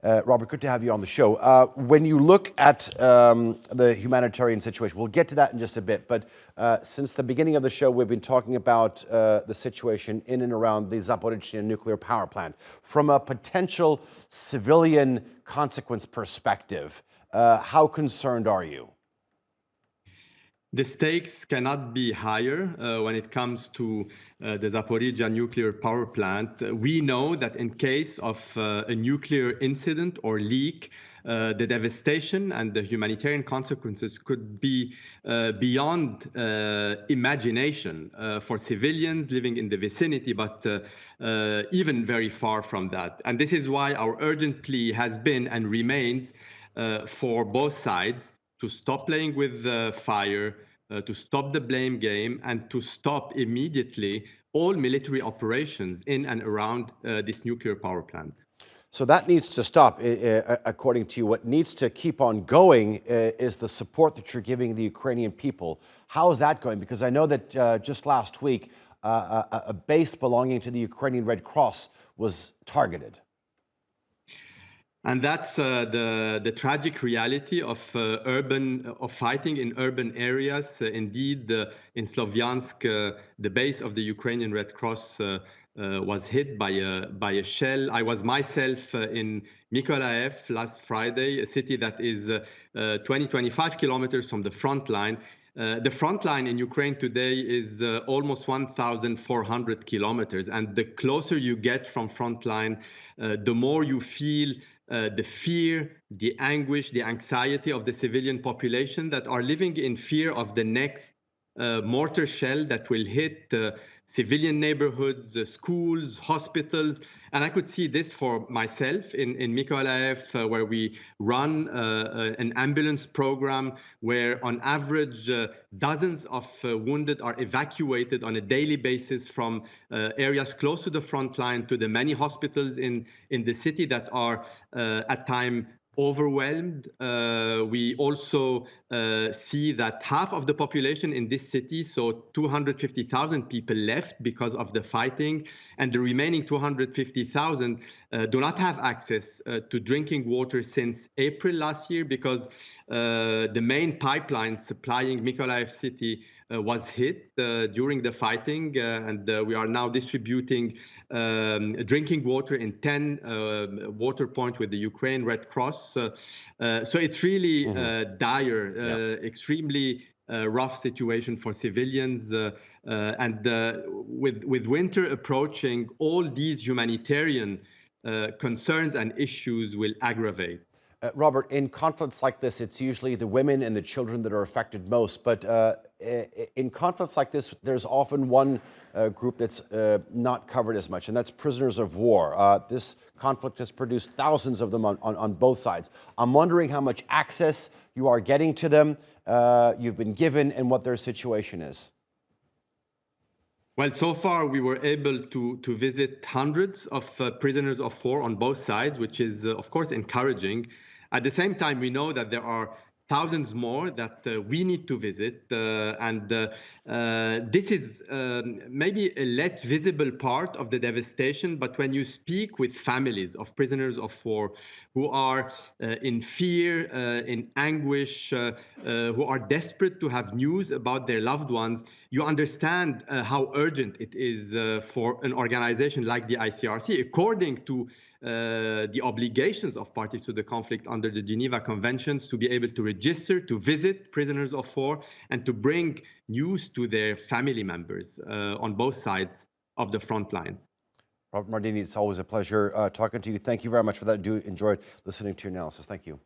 Robert, good to have you on the show. When you look at the humanitarian situation, we'll get to that in just a bit, but since the beginning of the show, we've been talking about the situation in and around the Zaporizhzhia nuclear power plant. From a potential civilian consequence perspective, how concerned are you? The stakes cannot be higher when it comes to the Zaporizhzhia nuclear power plant. We know that in case of a nuclear incident or leak, the devastation and the humanitarian consequences could be beyond imagination for civilians living in the vicinity, but even very far from that. And this is why our urgent plea has been and remains for both sides to stop playing with fire, to stop the blame game, and to stop immediately all military operations in and around this nuclear power plant. So that needs to stop, according to you. What needs to keep on going is the support that you're giving the Ukrainian people. How is that going? Because I know that just last week, a base belonging to the Ukrainian Red Cross was targeted. And that's the tragic reality of fighting in urban areas. Indeed, in Slovyansk, the base of the Ukrainian Red Cross was hit by a shell. I was myself in Mykolaiv last Friday, a city that is 25 kilometers from the front line. The front line in Ukraine today is almost 1,400 kilometers. And the closer you get from front line, the more you feel the fear, the anguish, the anxiety of the civilian population that are living in fear of the next mortar shell that will hit civilian neighborhoods, schools, hospitals. And I could see this for myself in Mykolaiv, where we run an ambulance program where on average dozens of wounded are evacuated on a daily basis from areas close to the front line to the many hospitals in the city that are at times overwhelmed. We also see that half of the population in this city, so 250,000 people left because of the fighting, and the remaining 250,000 do not have access to drinking water since April last year because the main pipeline supplying Mykolaiv city was hit during the fighting, and we are now distributing drinking water in 10 water points with the Ukraine Red Cross. So it's really dire, extremely rough situation for civilians. And with winter approaching, all these humanitarian concerns and issues will aggravate. Robert, in conflicts like this, it's usually the women and the children that are affected most. But in conflicts like this, there's often one group that's not covered as much, and that's prisoners of war. This conflict has produced thousands of them on both sides. I'm wondering how much access you are getting to them, you've been given, and what their situation is. Well, so far we were able to visit hundreds of prisoners of war on both sides, which is, of course, encouraging. At the same time, we know that there are thousands more that we need to visit. And this is maybe a less visible part of the devastation. But when you speak with families of prisoners of war who are in fear, in anguish, who are desperate to have news about their loved ones, you understand how urgent it is for an organization like the ICRC, according to the obligations of parties to the conflict under the Geneva Conventions, to be able to register, to visit prisoners of war, and to bring news to their family members on both sides of the front line. Robert Mardini, it's always a pleasure talking to you. Thank you very much for that. Do enjoy listening to your analysis. Thank you.